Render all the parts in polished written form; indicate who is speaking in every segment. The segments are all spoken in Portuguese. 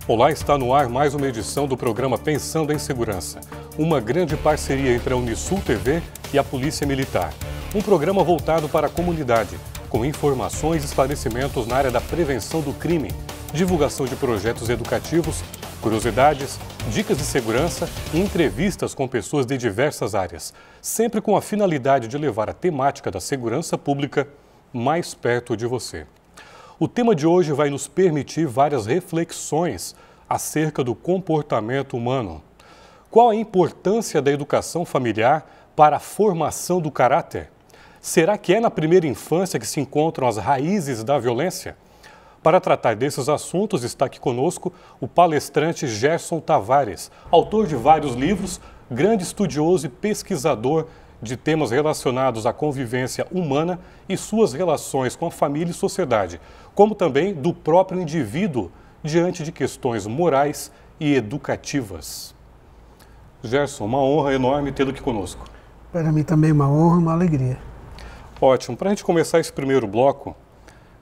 Speaker 1: Olá, está no ar mais uma edição do programa Pensando em Segurança, uma grande parceria entre a Unisul TV e a Polícia Militar. Um programa voltado para a comunidade, com informações e esclarecimentos na área da prevenção do crime, divulgação de projetos educativos, curiosidades, dicas de segurança e entrevistas com pessoas de diversas áreas, sempre com a finalidade de levar a temática da segurança pública mais perto de você. O tema de hoje vai nos permitir várias reflexões acerca do comportamento humano. Qual a importância da educação familiar para a formação do caráter? Será que é na primeira infância que se encontram as raízes da violência? Para tratar desses assuntos, está aqui conosco o palestrante Gerson Tavares, autor de vários livros, grande estudioso e pesquisador de temas relacionados à convivência humana e suas relações com a família e sociedade, como também do próprio indivíduo diante de questões morais e educativas. Gerson, uma honra enorme tê-lo aqui conosco.
Speaker 2: Para mim também uma honra e uma alegria.
Speaker 1: Ótimo. Para a gente começar esse primeiro bloco,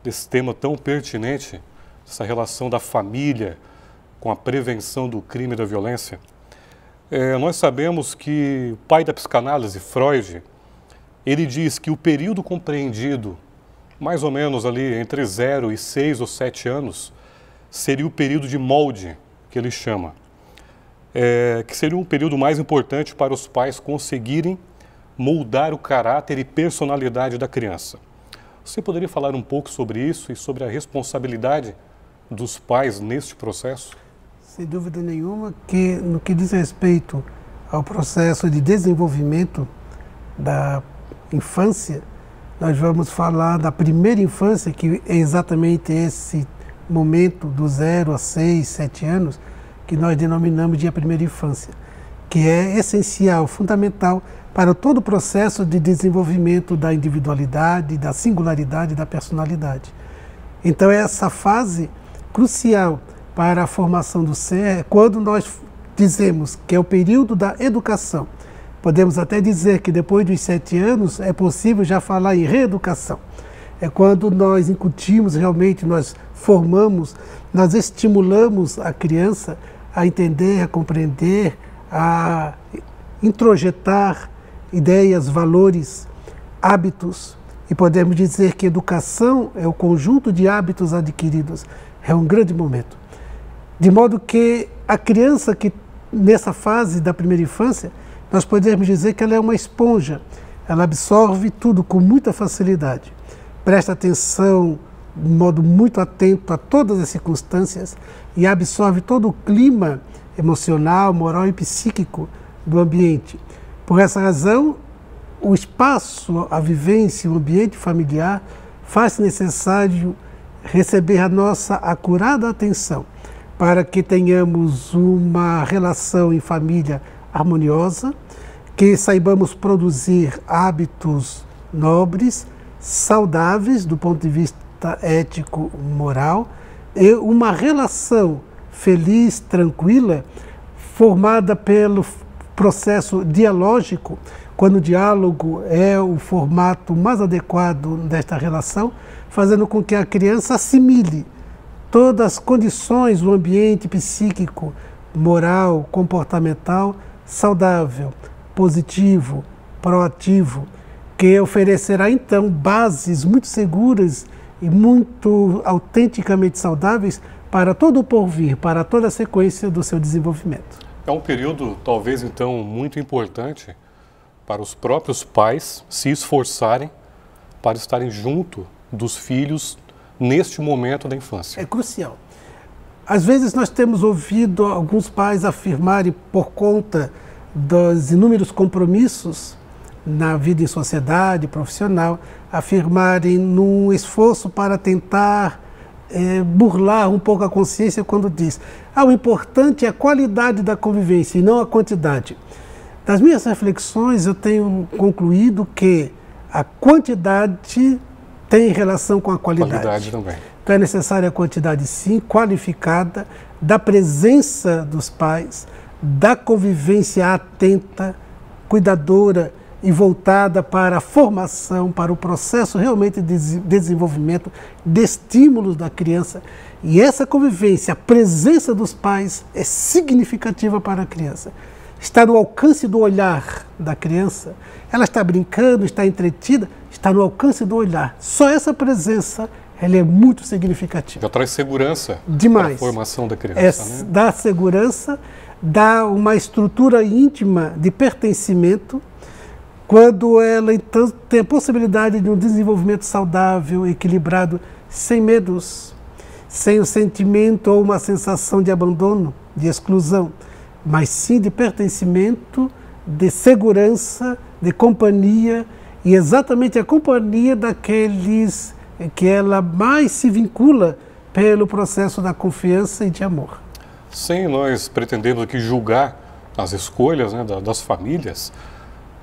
Speaker 1: desse tema tão pertinente, essa relação da família com a prevenção do crime e da violência, nós sabemos que o pai da psicanálise, Freud, ele diz que o período compreendido, mais ou menos ali entre 0 e 6 ou 7 anos, seria o período de molde, que ele chama, que seria um período mais importante para os pais conseguirem moldar o caráter e personalidade da criança. Você poderia falar um pouco sobre isso e sobre a responsabilidade dos pais neste processo?
Speaker 2: Sem dúvida nenhuma que no que diz respeito ao processo de desenvolvimento da infância, nós vamos falar da primeira infância, que é exatamente esse momento do 0 a 6, 7 anos, que nós denominamos de a primeira infância, que é essencial, fundamental para todo o processo de desenvolvimento da individualidade, da singularidade, da personalidade. Então é essa fase crucial para a formação do ser, quando nós dizemos que é o período da educação. Podemos até dizer que depois dos 7 anos é possível já falar em reeducação. É quando nós incutimos realmente, nós formamos, nós estimulamos a criança a entender, a compreender, a introjetar ideias, valores, hábitos. E podemos dizer que educação é o conjunto de hábitos adquiridos. É um grande momento. De modo que a criança que nessa fase da primeira infância, nós podemos dizer que ela é uma esponja. Ela absorve tudo com muita facilidade. Presta atenção de modo muito atento a todas as circunstâncias e absorve todo o clima emocional, moral e psíquico do ambiente. Por essa razão, o espaço, a vivência, o ambiente familiar faz necessário receber a nossa acurada atenção para que tenhamos uma relação em família harmoniosa, que saibamos produzir hábitos nobres, saudáveis do ponto de vista ético, moral, e uma relação feliz, tranquila, formada pelo processo dialógico, quando o diálogo é o formato mais adequado desta relação, fazendo com que a criança assimile todas as condições do ambiente psíquico, moral, comportamental, saudável, positivo, proativo, que oferecerá então bases muito seguras e muito autenticamente saudáveis para todo o porvir, para toda a sequência do seu desenvolvimento.
Speaker 1: É um período, talvez, então, muito importante para os próprios pais se esforçarem para estarem junto dos filhos neste momento da infância.
Speaker 2: É crucial. Às vezes nós temos ouvido alguns pais afirmarem, por conta dos inúmeros compromissos na vida em sociedade, profissional, afirmarem num esforço para tentar burlar um pouco a consciência quando diz: o importante é a qualidade da convivência e não a quantidade. Das minhas reflexões, eu tenho concluído que a quantidade tem relação com a qualidade.
Speaker 1: Qualidade também.
Speaker 2: Então é necessária a quantidade, sim, qualificada, da presença dos pais, da convivência atenta, cuidadora e voltada para a formação, para o processo realmente de desenvolvimento, de estímulos da criança. E essa convivência, a presença dos pais é significativa para a criança. Está no alcance do olhar da criança. Ela está brincando, está entretida, está no alcance do olhar. Só essa presença, ela é muito significativa.
Speaker 1: Já traz segurança
Speaker 2: demais
Speaker 1: para a formação da criança, né?
Speaker 2: Dá segurança, dá uma estrutura íntima de pertencimento, quando ela então tem a possibilidade de um desenvolvimento saudável, equilibrado, sem medos, sem o sentimento ou uma sensação de abandono, de exclusão, mas sim de pertencimento, de segurança, de companhia, e exatamente a companhia daqueles que ela mais se vincula pelo processo da confiança e de amor.
Speaker 1: Sem nós pretendemos aqui julgar as escolhas, né, das famílias,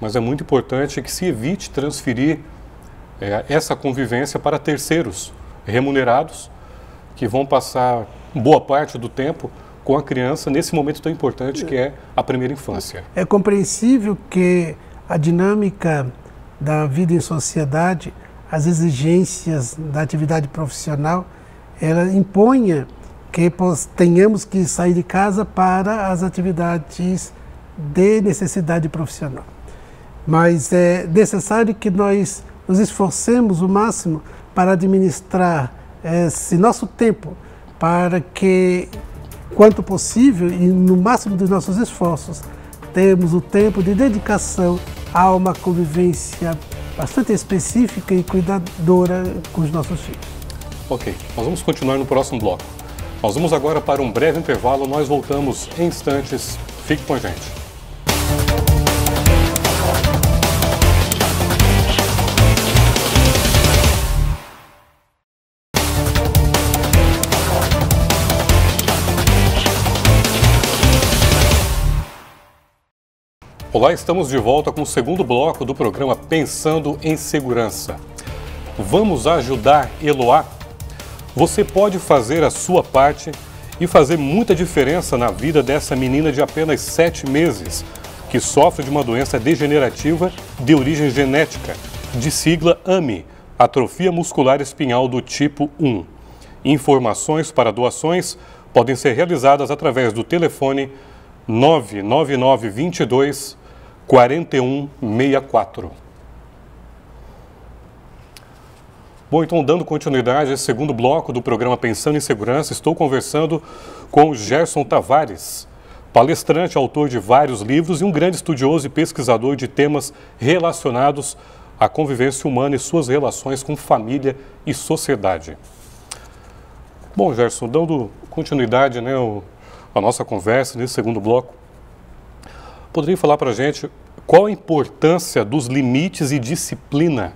Speaker 1: mas é muito importante que se evite transferir essa convivência para terceiros remunerados, que vão passar boa parte do tempo com a criança nesse momento tão importante que é a primeira infância.
Speaker 2: É compreensível que a dinâmica da vida em sociedade, as exigências da atividade profissional, ela imponha que tenhamos que sair de casa para as atividades de necessidade profissional. Mas é necessário que nós nos esforcemos o máximo para administrar esse nosso tempo, para que, quanto possível e no máximo dos nossos esforços, temos o tempo de dedicação a uma convivência bastante específica e cuidadora com os nossos filhos.
Speaker 1: Ok, nós vamos continuar no próximo bloco. Nós vamos agora para um breve intervalo, nós voltamos em instantes. Fique com a gente. Olá, estamos de volta com o segundo bloco do programa Pensando em Segurança. Vamos ajudar Eloá? Você pode fazer a sua parte e fazer muita diferença na vida dessa menina de apenas 7 meses, que sofre de uma doença degenerativa de origem genética, de sigla AMI, atrofia muscular espinhal do tipo 1. Informações para doações podem ser realizadas através do telefone 99922 4164. Bom, então, dando continuidade a esse segundo bloco do programa Pensando em Segurança, estou conversando com o Gerson Tavares, palestrante, autor de vários livros e um grande estudioso e pesquisador de temas relacionados à convivência humana e suas relações com família e sociedade. Bom, Gerson, dando continuidade, né, a nossa conversa nesse segundo bloco, poderia falar para a gente qual a importância dos limites e disciplina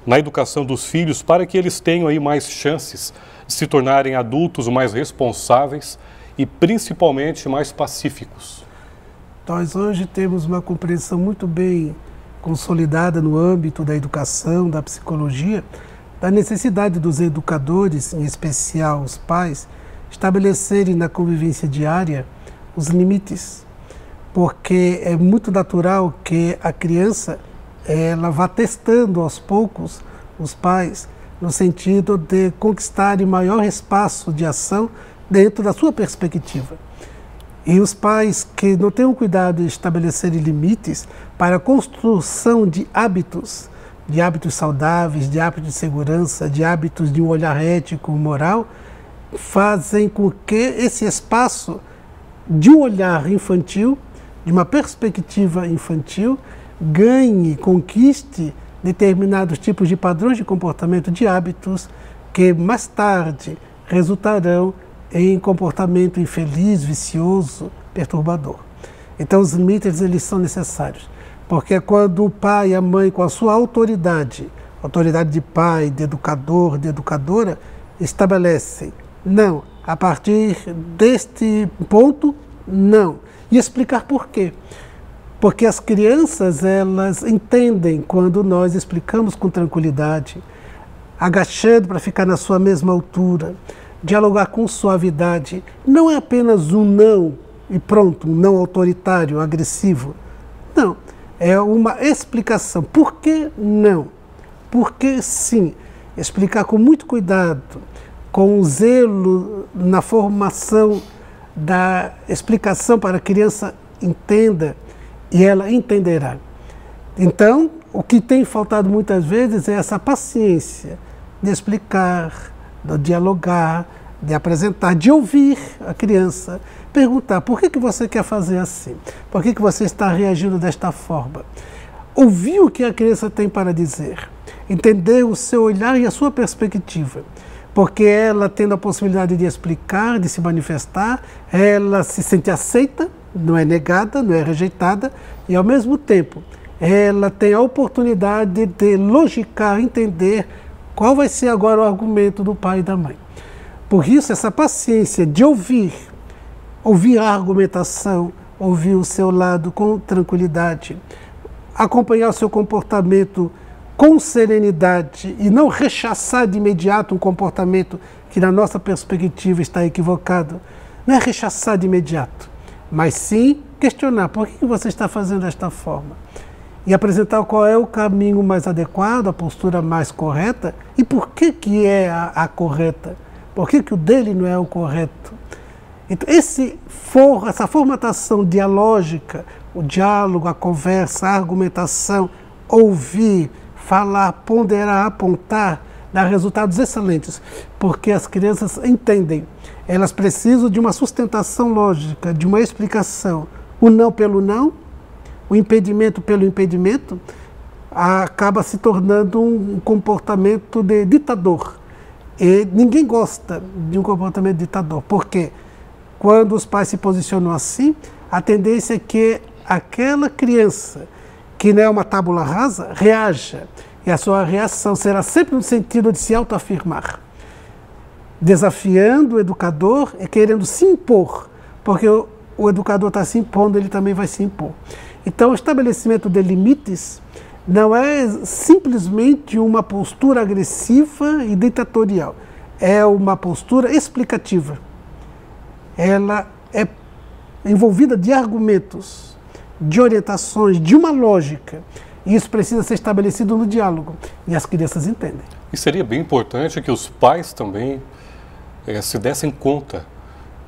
Speaker 1: na educação dos filhos para que eles tenham aí mais chances de se tornarem adultos mais responsáveis e principalmente mais pacíficos?
Speaker 2: Nós hoje temos uma compreensão muito bem consolidada no âmbito da educação, da psicologia, da necessidade dos educadores, em especial os pais, estabelecerem na convivência diária os limites, porque é muito natural que a criança ela vá testando aos poucos os pais no sentido de conquistarem maior espaço de ação dentro da sua perspectiva. E os pais que não tenham cuidado de estabelecerem limites para a construção de hábitos saudáveis, de hábitos de segurança, de hábitos de um olhar ético, moral, fazem com que esse espaço de um olhar infantil, de uma perspectiva infantil, ganhe, conquiste determinados tipos de padrões de comportamento, de hábitos, que mais tarde resultarão em comportamento infeliz, vicioso, perturbador. Então os limites eles são necessários, porque quando o pai e a mãe, com a sua autoridade de pai, de educador, de educadora, estabelecem, não, a partir deste ponto, não, e explicar por quê. Porque as crianças, elas entendem quando nós explicamos com tranquilidade, agachando para ficar na sua mesma altura, dialogar com suavidade. Não é apenas um não e pronto, um não autoritário, agressivo. Não, é uma explicação. Por que não? Por que sim? Explicar com muito cuidado, com zelo na formação da explicação para a criança entenda e ela entenderá. Então, o que tem faltado muitas vezes é essa paciência de explicar, de dialogar, de apresentar, de ouvir a criança, perguntar por que você quer fazer assim, por que você está reagindo desta forma. Ouvir o que a criança tem para dizer, entender o seu olhar e a sua perspectiva, porque ela tendo a possibilidade de explicar, de se manifestar, ela se sente aceita, não é negada, não é rejeitada, e ao mesmo tempo ela tem a oportunidade de logicar, entender qual vai ser agora o argumento do pai e da mãe. Por isso, essa paciência de ouvir a argumentação, ouvir o seu lado com tranquilidade, acompanhar o seu comportamento com serenidade e não rechaçar de imediato um comportamento que, na nossa perspectiva, está equivocado. Não é rechaçar de imediato, mas sim questionar por que você está fazendo desta forma. E apresentar qual é o caminho mais adequado, a postura mais correta e por que é a correta. Por que o dele não é o correto? Então, essa formatação dialógica, o diálogo, a conversa, a argumentação, ouvir, falar, ponderar, apontar, dá resultados excelentes, porque as crianças entendem. Elas precisam de uma sustentação lógica, de uma explicação. O não pelo não, o impedimento pelo impedimento, acaba se tornando um comportamento de ditador. E ninguém gosta de um comportamento ditador, porque quando os pais se posicionam assim, a tendência é que aquela criança, que não é uma tábula rasa, reaja. E a sua reação será sempre no sentido de se autoafirmar, desafiando o educador e querendo se impor, porque o educador está se impondo, ele também vai se impor. Então, o estabelecimento de limites não é simplesmente uma postura agressiva e ditatorial, é uma postura explicativa. Ela é envolvida de argumentos, de orientações, de uma lógica. E isso precisa ser estabelecido no diálogo, e as crianças entendem.
Speaker 1: E seria bem importante que os pais também se dessem conta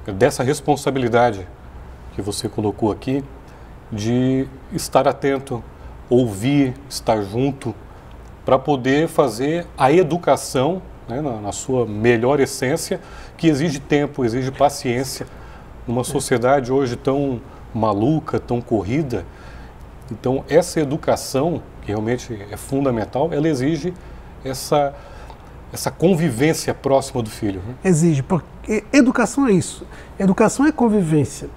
Speaker 1: dessa responsabilidade que você colocou aqui, de estar atento, ouvir, estar junto, para poder fazer a educação, né, na sua melhor essência, que exige tempo, exige paciência, numa sociedade hoje tão maluca, tão corrida. Então, essa educação, que realmente é fundamental, ela exige essa convivência próxima do filho. Né?
Speaker 2: Exige, porque educação é isso. Educação é convivência.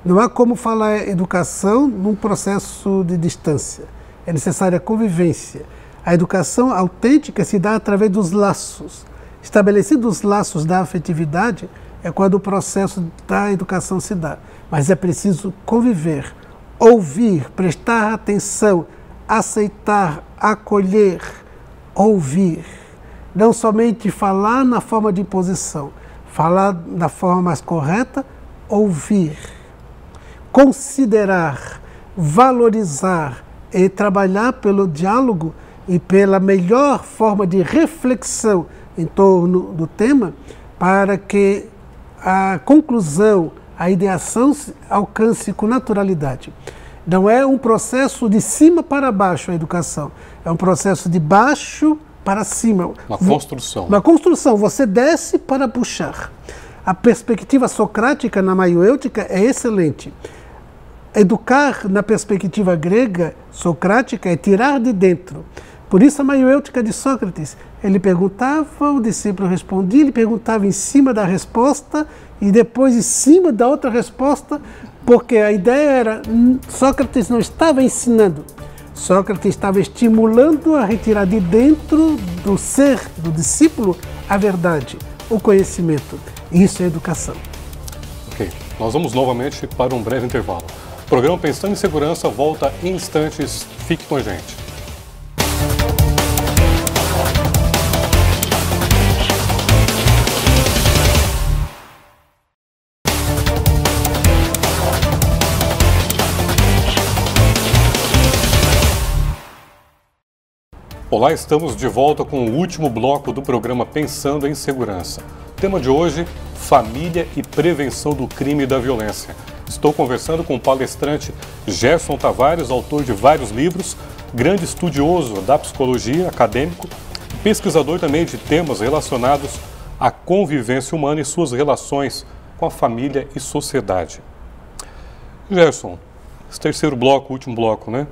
Speaker 2: Não há como falar educação num processo de distância. É necessária a convivência. A educação autêntica se dá através dos laços. Estabelecidos os laços da afetividade é quando o processo da educação se dá. Mas é preciso conviver, ouvir, prestar atenção, aceitar, acolher, ouvir. Não somente falar na forma de imposição, falar da forma mais correta, ouvir. Considerar, valorizar e trabalhar pelo diálogo e pela melhor forma de reflexão em torno do tema para que a conclusão, a ideação alcance com naturalidade. Não é um processo de cima para baixo a educação, é um processo de baixo para cima.
Speaker 1: Uma construção.
Speaker 2: Uma construção, você desce para puxar. A perspectiva socrática na maiêutica é excelente. Educar na perspectiva grega, socrática, é tirar de dentro. Por isso a maiêutica de Sócrates, ele perguntava, o discípulo respondia, ele perguntava em cima da resposta e depois em cima da outra resposta, porque a ideia era, Sócrates não estava ensinando, Sócrates estava estimulando a retirar de dentro do ser, do discípulo, a verdade, o conhecimento. Isso é educação.
Speaker 1: Ok, nós vamos novamente para um breve intervalo. O programa Pensando em Segurança volta em instantes. Fique com a gente. Olá, estamos de volta com o último bloco do programa Pensando em Segurança. O tema de hoje, família e prevenção do crime e da violência. Estou conversando com o palestrante Gerson Tavares, autor de vários livros, grande estudioso da psicologia, acadêmico, pesquisador também de temas relacionados à convivência humana e suas relações com a família e sociedade. Gerson, esse terceiro bloco, último bloco, né?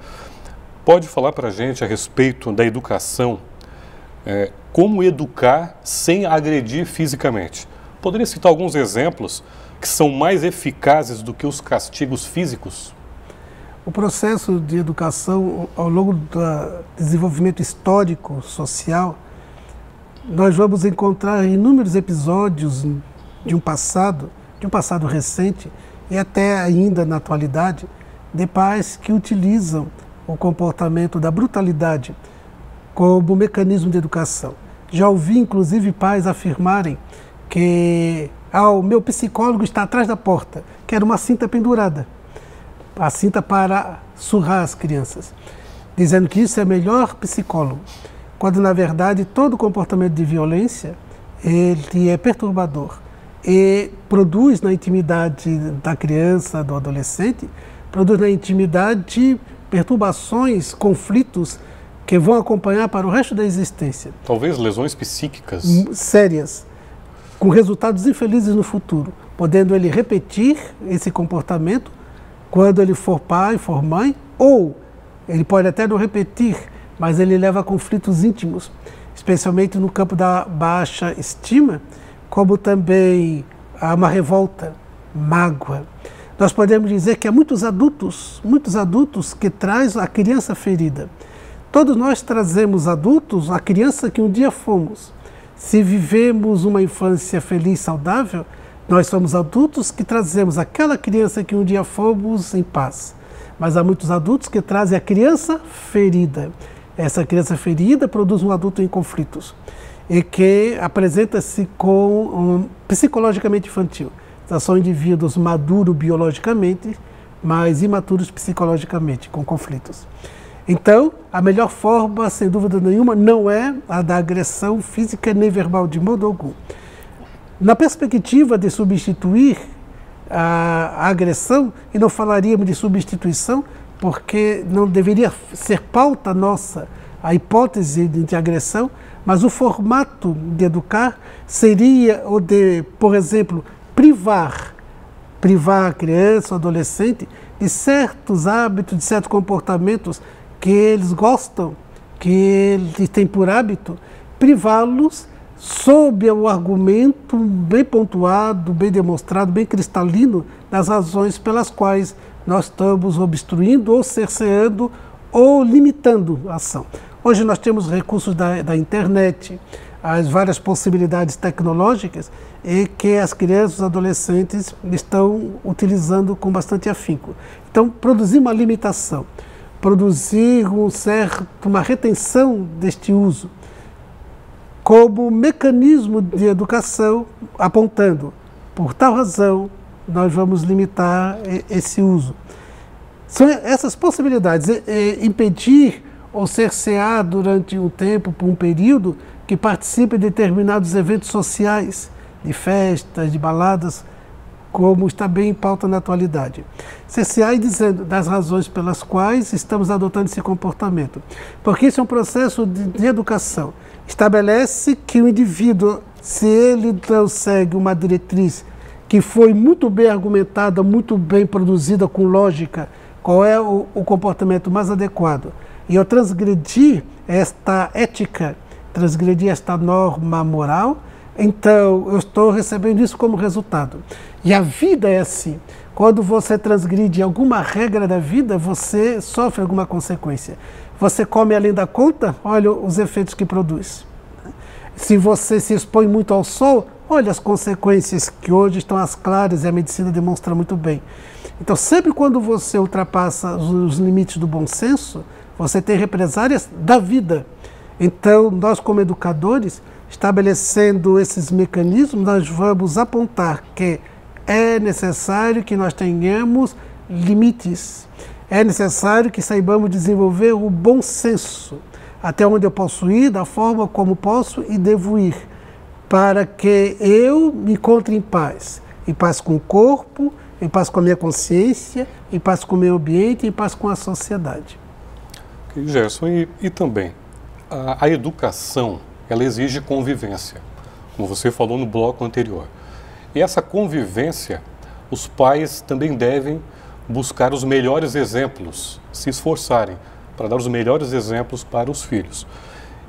Speaker 1: Pode falar para a gente a respeito da educação, como educar sem agredir fisicamente? Poderia citar alguns exemplos que são mais eficazes do que os castigos físicos?
Speaker 2: O processo de educação, ao longo do desenvolvimento histórico, social, nós vamos encontrar inúmeros episódios de um passado recente e até ainda na atualidade, de pais que utilizam o comportamento da brutalidade como mecanismo de educação. Já ouvi, inclusive, pais afirmarem que o meu psicólogo está atrás da porta, que era uma cinta pendurada, a cinta para surrar as crianças, dizendo que isso é melhor psicólogo, quando na verdade todo comportamento de violência ele é perturbador e produz na intimidade da criança, do adolescente, produz na intimidade perturbações, conflitos que vão acompanhar para o resto da existência.
Speaker 1: Talvez lesões psíquicas.
Speaker 2: Sérias, com resultados infelizes no futuro, podendo ele repetir esse comportamento quando ele for pai, for mãe, ou ele pode até não repetir, mas ele leva a conflitos íntimos, especialmente no campo da baixa estima, como também há uma revolta, mágoa. Nós podemos dizer que há muitos adultos que trazem a criança ferida. Todos nós trazemos adultos a criança que um dia fomos. Se vivemos uma infância feliz, saudável, nós somos adultos que trazemos aquela criança que um dia fomos em paz. Mas há muitos adultos que trazem a criança ferida. Essa criança ferida produz um adulto em conflitos e que apresenta-se psicologicamente infantil. São indivíduos maduros biologicamente, mas imaturos psicologicamente, com conflitos. Então, a melhor forma, sem dúvida nenhuma, não é a da agressão física nem verbal, de modo algum. Na perspectiva de substituir a agressão, e não falaríamos de substituição, porque não deveria ser pauta nossa a hipótese de agressão, mas o formato de educar seria o de, por exemplo, privar a criança ou adolescente de certos hábitos, de certos comportamentos que eles gostam, que eles têm por hábito, privá-los sob o argumento bem pontuado, bem demonstrado, bem cristalino das razões pelas quais nós estamos obstruindo ou cerceando ou limitando a ação. Hoje nós temos recursos da internet, as várias possibilidades tecnológicas e que as crianças e os adolescentes estão utilizando com bastante afinco. Então, produzir uma limitação, produzir uma retenção deste uso como mecanismo de educação, apontando, por tal razão, nós vamos limitar esse uso. São essas possibilidades, impedir ou cercear durante um tempo, por um período, que participe de determinados eventos sociais, de festas, de baladas, como está bem em pauta na atualidade. Cercear e dizendo das razões pelas quais estamos adotando esse comportamento. Porque isso é um processo de educação. Estabelece que o indivíduo, se ele não segue uma diretriz que foi muito bem argumentada, muito bem produzida, com lógica, qual é o comportamento mais adequado, e eu transgredir esta ética, transgredir esta norma moral, então eu estou recebendo isso como resultado. E a vida é assim. Quando você transgride alguma regra da vida, você sofre alguma consequência. Você come além da conta, olha os efeitos que produz. Se você se expõe muito ao sol, olha as consequências que hoje estão às claras e a medicina demonstra muito bem. Então, sempre quando você ultrapassa os limites do bom senso, você tem represálias da vida. Então, nós como educadores, estabelecendo esses mecanismos, nós vamos apontar que é necessário que nós tenhamos limites, é necessário que saibamos desenvolver o bom senso, até onde eu posso ir, da forma como posso e devo ir, para que eu me encontre em paz com o corpo, em paz com a minha consciência, em paz com o meio ambiente, em paz com a sociedade.
Speaker 1: Okay, Gerson, e também, a educação, ela exige convivência, como você falou no bloco anterior. E essa convivência, os pais também devem buscar os melhores exemplos, se esforçarem para dar os melhores exemplos para os filhos.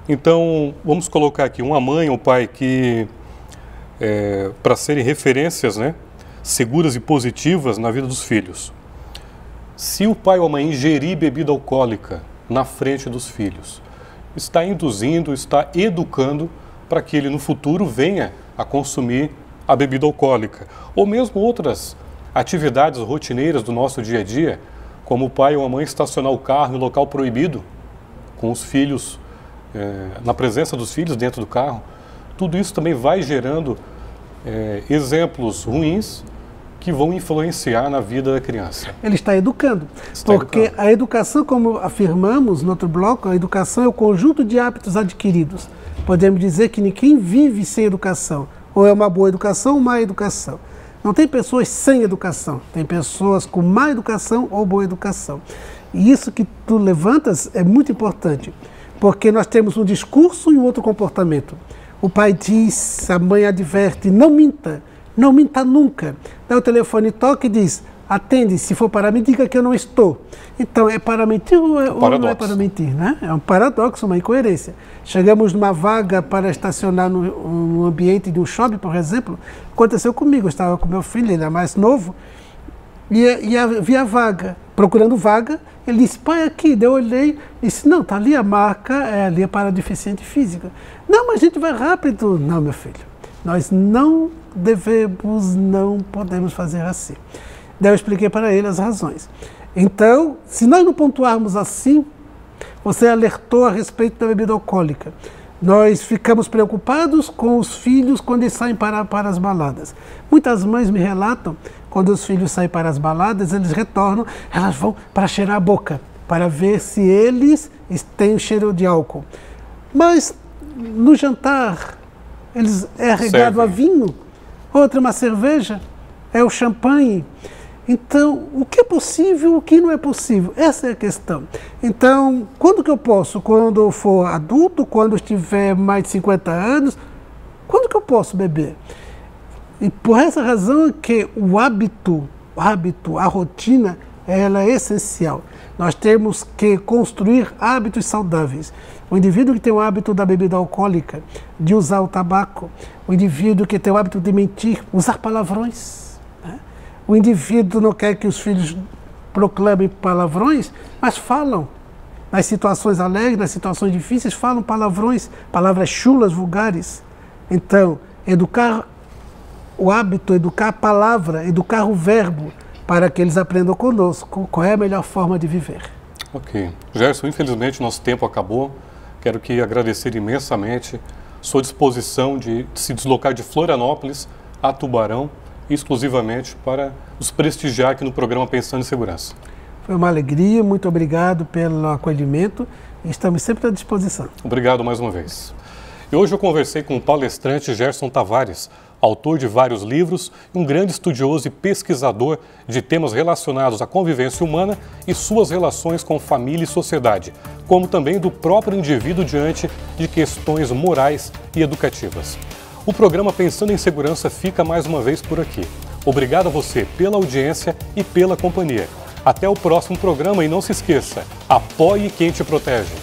Speaker 1: Então, vamos colocar aqui uma mãe ou um pai que, para serem referências, né, seguras e positivas na vida dos filhos. Se o pai ou a mãe ingerir bebida alcoólica na frente dos filhos, está induzindo, está educando para que ele no futuro venha a consumir a bebida alcoólica. Ou mesmo outras atividades rotineiras do nosso dia a dia, como o pai ou a mãe estacionar o carro em local proibido, com os filhos, na presença dos filhos dentro do carro. Tudo isso também vai gerando exemplos ruins que vão influenciar na vida da criança. Ele está educando,
Speaker 2: porque a educação, como afirmamos no outro bloco, a educação é o conjunto de hábitos adquiridos. Podemos dizer que ninguém vive sem educação, ou é uma boa educação ou má educação. Não tem pessoas sem educação, tem pessoas com má educação ou boa educação. E isso que tu levantas é muito importante, porque nós temos um discurso e um outro comportamento. O pai diz, a mãe adverte, não minta nunca. Daí o telefone toca e diz, atende, se for para mim, diga que eu não estou. Então, é para mentir ou não é para mentir, né? É um paradoxo, uma incoerência. Chegamos numa vaga para estacionar no ambiente de um shopping, por exemplo. Aconteceu comigo, eu estava com meu filho, ele é mais novo, e havia vaga, procurando vaga. Ele disse, pai, aqui. Daí eu olhei e disse, não, está ali a marca, ali é para deficiente físico. Não, mas a gente vai rápido. Não, meu filho, nós não podemos fazer assim. Daí eu expliquei para ele as razões. Então, se nós não pontuarmos assim, você alertou a respeito da bebida alcoólica. Nós ficamos preocupados com os filhos quando eles saem para as baladas. Muitas mães me relatam, quando os filhos saem para as baladas, eles retornam, elas vão para cheirar a boca, para ver se eles têm cheiro de álcool. Mas no jantar, eles regado a vinho, outra uma cerveja, é o champanhe. Então, o que é possível, o que não é possível? Essa é a questão. Então, quando que eu posso? Quando eu for adulto, quando eu estiver mais de 50 anos, quando que eu posso beber? E por essa razão é que o hábito, a rotina, ela é essencial. Nós temos que construir hábitos saudáveis. O indivíduo que tem o hábito da bebida alcoólica, de usar o tabaco, o indivíduo que tem o hábito de mentir, usar palavrões. O indivíduo não quer que os filhos proclamem palavrões, mas falam. Nas situações alegres, nas situações difíceis, falam palavrões, palavras chulas, vulgares. Então, educar o hábito, educar a palavra, educar o verbo, para que eles aprendam conosco qual é a melhor forma de viver.
Speaker 1: Ok. Gerson, infelizmente nosso tempo acabou. Quero agradecer imensamente sua disposição de se deslocar de Florianópolis a Tubarão, exclusivamente para nos prestigiar aqui no programa Pensando em Segurança.
Speaker 2: Foi uma alegria, muito obrigado pelo acolhimento e estamos sempre à disposição.
Speaker 1: Obrigado mais uma vez. E hoje eu conversei com o palestrante Gerson Tavares, autor de vários livros e um grande estudioso e pesquisador de temas relacionados à convivência humana e suas relações com família e sociedade, como também do próprio indivíduo diante de questões morais e educativas. O programa Pensando em Segurança fica mais uma vez por aqui. Obrigado a você pela audiência e pela companhia. Até o próximo programa e não se esqueça, apoie quem te protege.